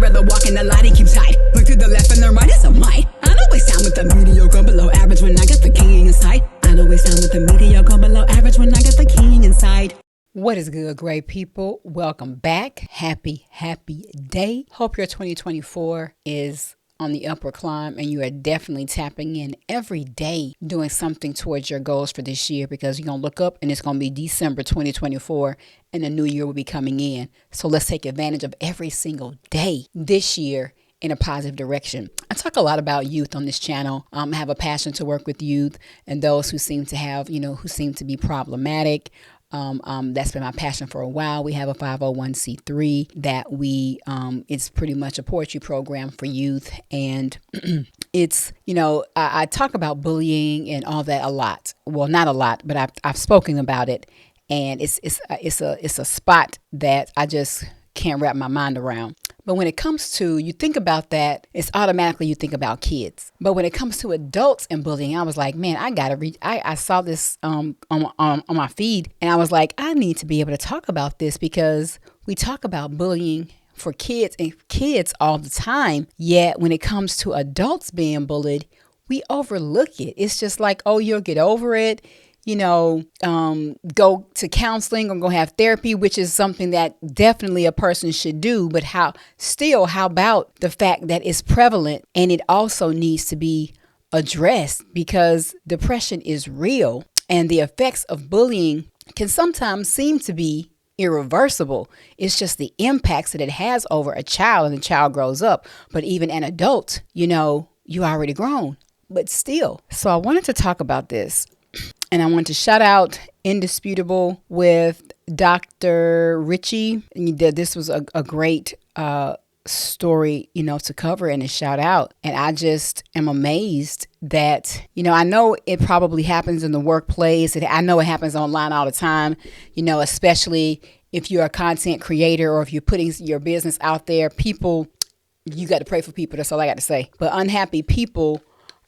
brother walking the light, he keeps tight. Look to the left and the right, it's a might. I always sound with the mediocre below average when I got the king inside. I always sound with the mediocre below average when I got the king inside. What is good, great people? Welcome back. Happy day. Hope your 2024 is on the upward climb and you are definitely tapping in every day, doing something towards your goals for this year, because you're going to look up and it's going to be December 2024 and the new year will be coming in. So let's take advantage of every single day this year in a positive direction. I talk a lot about youth on this channel. I have a passion to work with youth and those who seem to have, who seem to be problematic. That's been my passion for a while. We have a 501c3 that it's pretty much a poetry program for youth. And it's, I talk about bullying and all that a lot. Well, not a lot, but I've spoken about it. And it's a spot that I just can't wrap my mind around. But when it comes to, you think about that, it's automatically you think about kids. But when it comes to adults and bullying, I was like, man, I saw this on my feed and I was like, I need to be able to talk about this because we talk about bullying for kids and kids all the time. Yet when it comes to adults being bullied, we overlook it. It's just like, oh, you'll get over it. Go to counseling or go have therapy, which is something that definitely a person should do. But how about the fact that it's prevalent and it also needs to be addressed, because depression is real and the effects of bullying can sometimes seem to be irreversible. It's just the impacts that it has over a child and the child grows up. But even an adult, you already grown, but still. So I wanted to talk about this. And I want to shout out Indisputable with Dr. Richie. This was a great story, to cover and to shout out. And I just am amazed that, I know it probably happens in the workplace. I know it happens online all the time, especially if you're a content creator or if you're putting your business out there. People, you got to pray for people. That's all I got to say. But unhappy people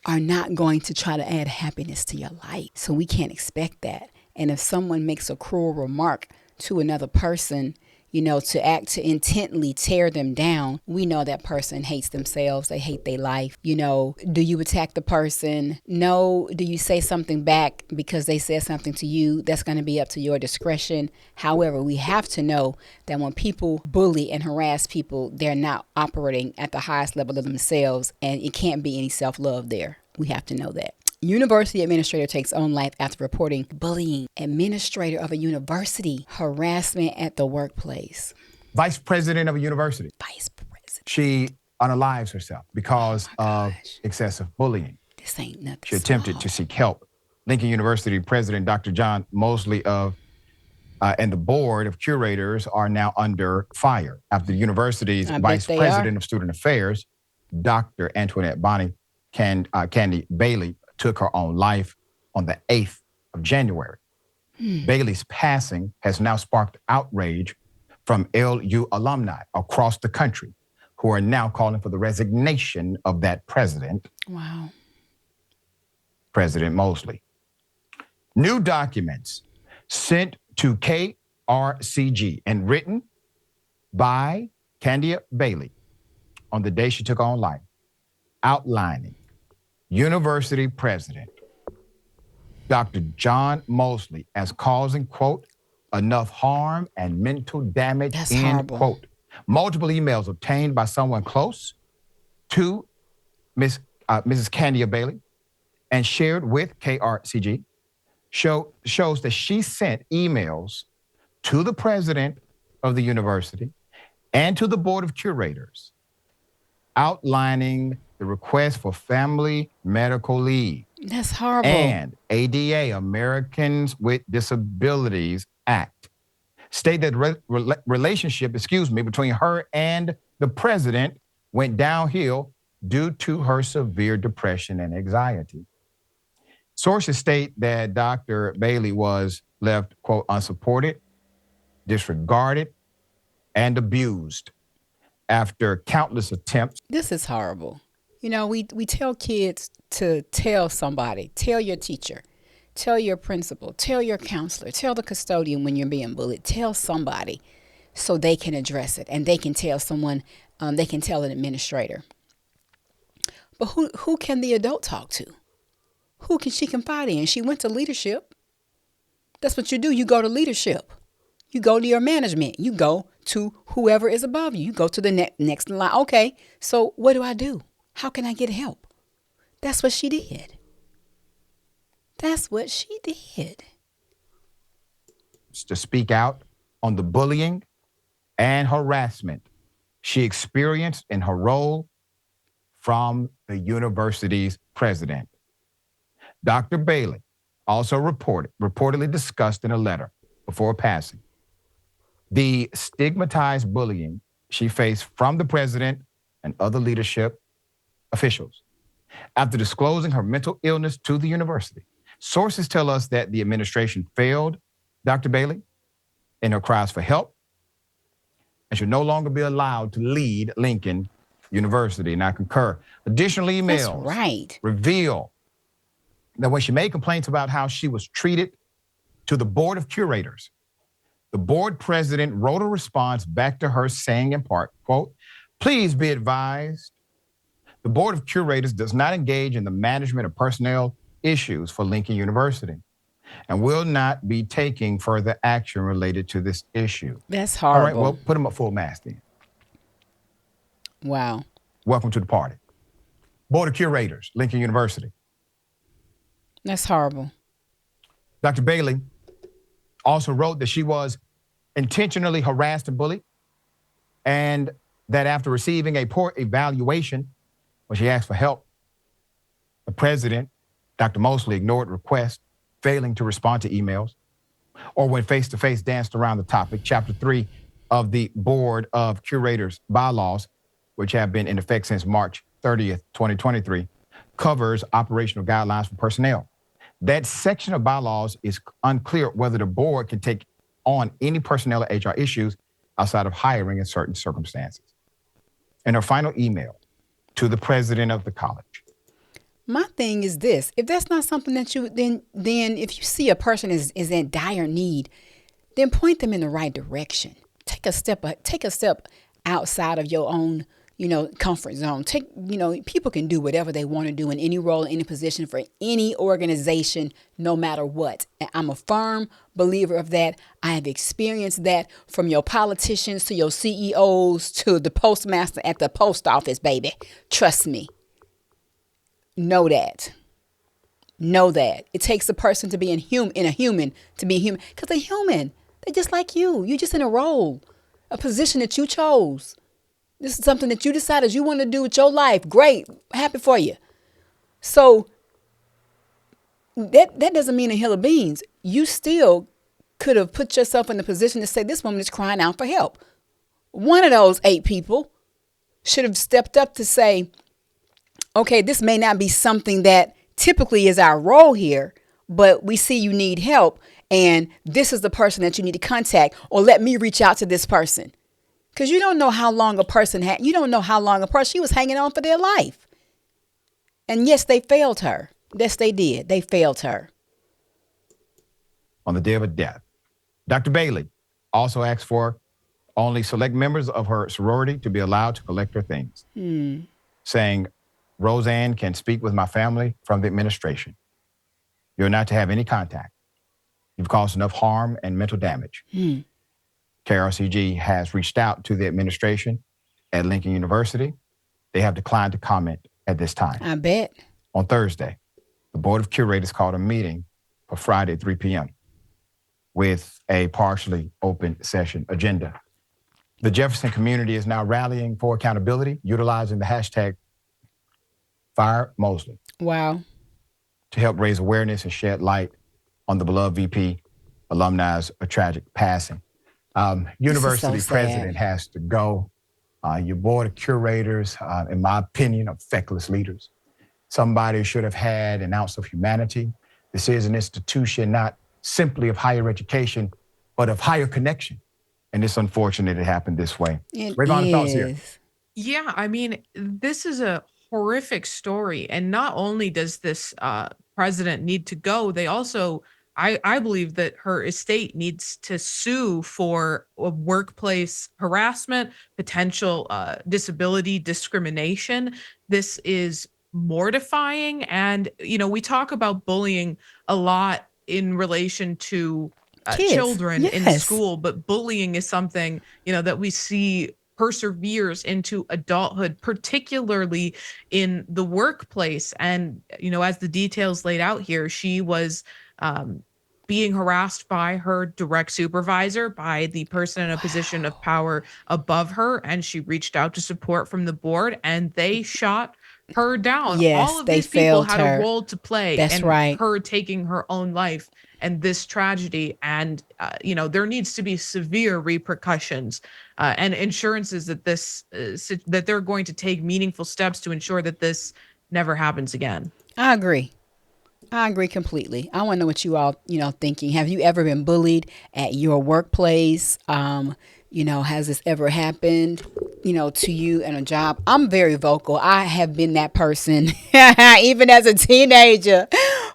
are not going to try to add happiness to your life. So we can't expect that. And if someone makes a cruel remark to another person, to intently tear them down, we know that person hates themselves. They hate their life. Do you attack the person? No. Do you say something back because they said something to you? That's going to be up to your discretion. However, we have to know that when people bully and harass people, they're not operating at the highest level of themselves, and it can't be any self-love there. We have to know that. University administrator takes own life after reporting bullying. Administrator of a university, harassment at the workplace. Vice president of a university. Vice president. She unalives herself because of excessive bullying. This ain't nothing. She attempted to seek help. Lincoln University President Dr. John Mosley and the board of curators are now under fire after the university's vice president of student affairs, Dr. Antoinette Bonnie Candy Bailey, took her own life on the 8th of January. Bailey's passing has now sparked outrage from LU alumni across the country who are now calling for the resignation of that president. Wow. President Mosley. New documents sent to KRCG and written by Candia Bailey on the day she took her own life, outlining University President Dr. John Mosley as causing, quote, enough harm and mental damage, That's end horrible. quote. Multiple emails obtained by someone close to Mrs. Candia Bailey and shared with KRCG shows that she sent emails to the president of the university and to the board of curators outlining the request for family medical leave. That's horrible. And ADA, Americans with Disabilities Act, state that relationship, between her and the president went downhill due to her severe depression and anxiety. Sources state that Dr. Bailey was left, quote, unsupported, disregarded, and abused after countless attempts. This is horrible. We tell kids to tell somebody, tell your teacher, tell your principal, tell your counselor, tell the custodian when you're being bullied, tell somebody so they can address it and they can tell someone they can tell an administrator. But who can the adult talk to? Who can she confide in? She went to leadership. That's what you do. You go to leadership. You go to your management. You go to whoever is above you. You go to the next in line. Okay, so what do I do? How can I get help? That's what she did. That's what she did. To speak out on the bullying and harassment she experienced in her role from the university's president. Dr. Bailey also reportedly discussed in a letter before passing the stigmatized bullying she faced from the president and other leadership officials. After disclosing her mental illness to the university, sources tell us that the administration failed Dr. Bailey in her cries for help and should no longer be allowed to lead Lincoln University. And I concur. Additional emails reveal that when she made complaints about how she was treated to the board of curators, the board president wrote a response back to her saying in part, quote, "Please be advised, the board of curators does not engage in the management of personnel issues for Lincoln University and will not be taking further action related to this issue." That's horrible. All right, well, put them up full mast then. Wow. Welcome to the party. Board of Curators, Lincoln University. That's horrible. Dr. Bailey also wrote that she was intentionally harassed and bullied, and that after receiving a poor evaluation, when she asked for help, the president, Dr. Mosley, ignored requests, failing to respond to emails, or when face-to-face danced around the topic. Chapter 3 of the Board of Curators bylaws, which have been in effect since March 30th, 2023, covers operational guidelines for personnel. That section of bylaws is unclear whether the board can take on any personnel or HR issues outside of hiring in certain circumstances. In her final email to the president of the college. My thing is this: if that's not something that you then if you see a person is in dire need, then point them in the right direction. Take a step outside of your own, comfort zone. People can do whatever they want to do in any role, any position for any organization, no matter what. And I'm a firm believer of that. I have experienced that from your politicians to your CEOs to the postmaster at the post office, baby. Trust me. Know that. It takes a person to be a human to be human. Because they're human. They're just like you. You're just in a role, a position that you chose. This is something that you decided you want to do with your life. Great. Happy for you. So that doesn't mean a hill of beans. You still could have put yourself in the position to say, this woman is crying out for help. One of those 8 people should have stepped up to say, okay, this may not be something that typically is our role here, but we see you need help, and this is the person that you need to contact, or let me reach out to this person. Because you don't know how long a person she was hanging on for their life. And yes, they failed her. Yes, they did. They failed her. On the day of her death, Dr. Bailey also asked for only select members of her sorority to be allowed to collect her things, saying, "Roseanne can speak with my family from the administration. You're not to have any contact. You've caused enough harm and mental damage." KRCG has reached out to the administration at Lincoln University. They have declined to comment at this time. I bet. On Thursday, the Board of Curators called a meeting for Friday at 3 p.m. with a partially open session agenda. The Jefferson community is now rallying for accountability, utilizing the hashtag #FireMosley. Wow. To help raise awareness and shed light on the beloved VP alumni's tragic passing. University president has to go. Your board of curators, in my opinion, are feckless leaders. Somebody should have had an ounce of humanity. This is an institution not simply of higher education, but of higher connection. And it's unfortunate it happened this way. Rayvon, thoughts here? Yeah, I mean, this is a horrific story. And not only does this president need to go, they also I believe that her estate needs to sue for a workplace harassment, potential disability discrimination. This is mortifying. And, we talk about bullying a lot in relation to Kids, children in yes. school, but bullying is something, that we see perseveres into adulthood, particularly in the workplace. And, as the details laid out here, she was um, being harassed by her direct supervisor, by the person in a position of power above her. And she reached out to support from the board and they shot her down. All Yes, of they these people failed had a her. role to play That's in right. her taking her own life and this tragedy. And, there needs to be severe repercussions and insurances that that they're going to take meaningful steps to ensure that this never happens again. I agree. I agree completely. I want to know what you all, thinking. Have you ever been bullied at your workplace? Has this ever happened, to you in a job? I'm very vocal. I have been that person, even as a teenager.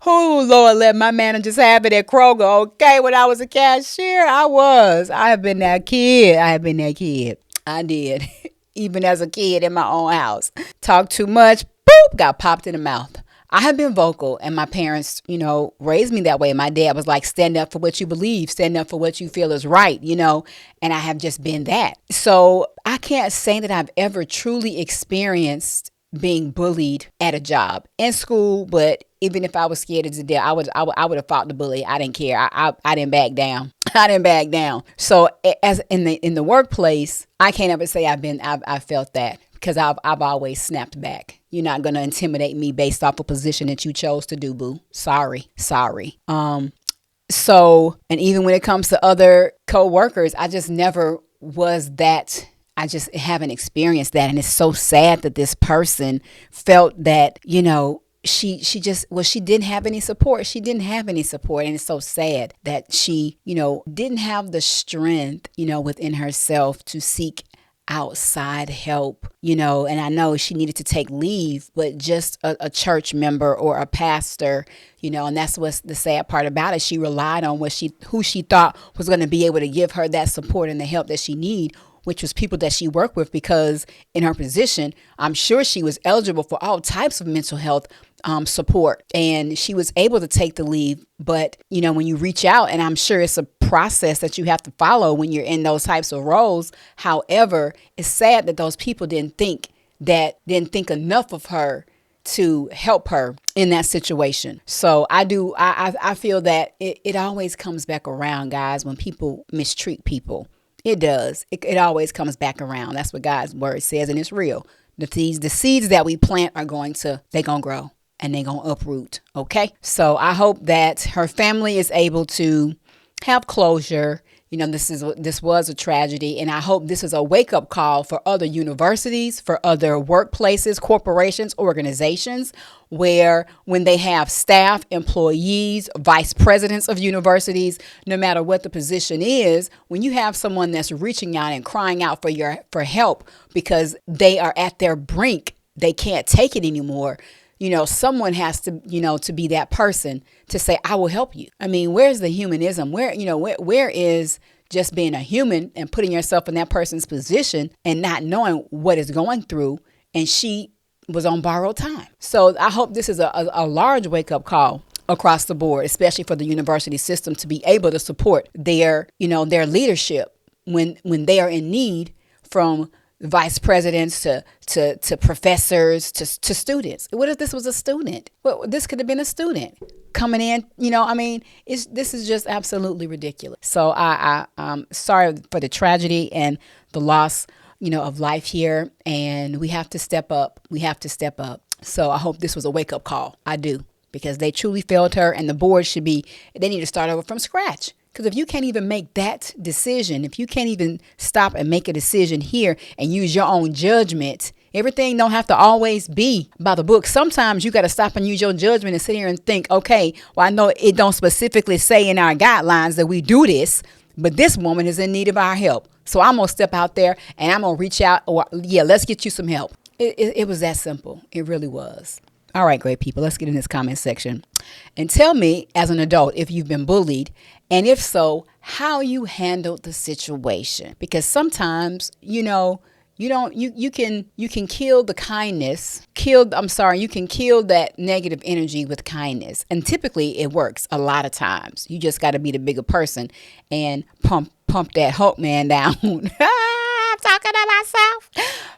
Oh, Lord, let my managers have it at Kroger. Okay, when I was a cashier, I was. I have been that kid. I did. Even as a kid in my own house. Talk too much, boop, got popped in the mouth. I have been vocal, and my parents, raised me that way. My dad was like, stand up for what you believe, stand up for what you feel is right, and I have just been that. So I can't say that I've ever truly experienced being bullied at a job in school, but even if I was scared to death, I would have fought the bully. I didn't care. I didn't back down. I didn't back down. So as in the workplace, I can't ever say I felt that, because I've always snapped back. You're not going to intimidate me based off a position that you chose to do, boo. Sorry. So, and even when it comes to other co-workers, I just never was that. I just haven't experienced that. And it's so sad that this person felt that, she didn't have any support. She didn't have any support. And it's so sad that she, didn't have the strength, within herself to seek outside help, and I know she needed to take leave, but just a church member or a pastor, and that's what's the sad part about it. She relied on who she thought was going to be able to give her that support and the help that she need, which was people that she worked with, because in her position, I'm sure she was eligible for all types of mental health support, and she was able to take the leave. But, when you reach out, and I'm sure it's a process that you have to follow when you're in those types of roles. However, it's sad that those people didn't think enough of her to help her in that situation. So I feel that it always comes back around, guys, when people mistreat people. It does. It always comes back around. That's what God's word says, and it's real. The seeds that we plant they're going to grow and they're going to uproot. Okay. So I hope that her family is able to have closure. This was a tragedy, and I hope this is a wake-up call for other universities, for other workplaces, corporations, organizations, where when they have staff, employees, vice presidents of universities, no matter what the position is, when you have someone that's reaching out and crying out for help because they are at their brink, they can't take it anymore. Someone has to, to be that person to say, I will help you. I mean, where's the humanism? Where is just being a human and putting yourself in that person's position and not knowing what is going through? And she was on borrowed time. So I hope this is a large wake-up call across the board, especially for the university system, to be able to support their leadership when they are in need, from vice presidents to professors to students. What if this was a student? Well, this could have been a student coming in. This is just absolutely ridiculous. So I'm sorry for the tragedy and the loss, of life here, and we have to step up. So I hope this was a wake up call. I do, because they truly failed her, and the board they need to start over from scratch. Because if you can't even make that decision, if you can't even stop and make a decision here and use your own judgment, everything don't have to always be by the book. Sometimes you got to stop and use your judgment and sit here and think, okay, well, I know it don't specifically say in our guidelines that we do this, but this woman is in need of our help. So I'm going to step out there and I'm going to reach out. Let's get you some help. It was that simple. It really was. All right, great people. Let's get in this comment section and tell me as an adult if you've been bullied, and if so, how you handled the situation. Because sometimes, you can kill the kindness, you can kill that negative energy with kindness. And typically it works a lot of times. You just got to be the bigger person and pump that Hulk man down. I'm talking to myself.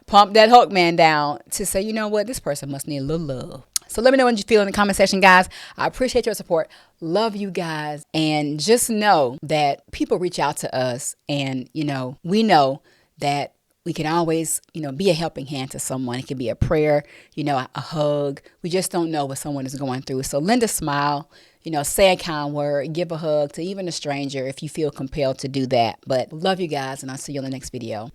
Pump that Hulk man down to say, you know what, this person must need a little love. So let me know what you feel in the comment section, guys. I appreciate your support. Love you guys. And just know that people reach out to us, and, we know that we can always, be a helping hand to someone. It can be a prayer, a hug. We just don't know what someone is going through. So lend a smile, say a kind word, give a hug to even a stranger if you feel compelled to do that. But love you guys, and I'll see you on the next video.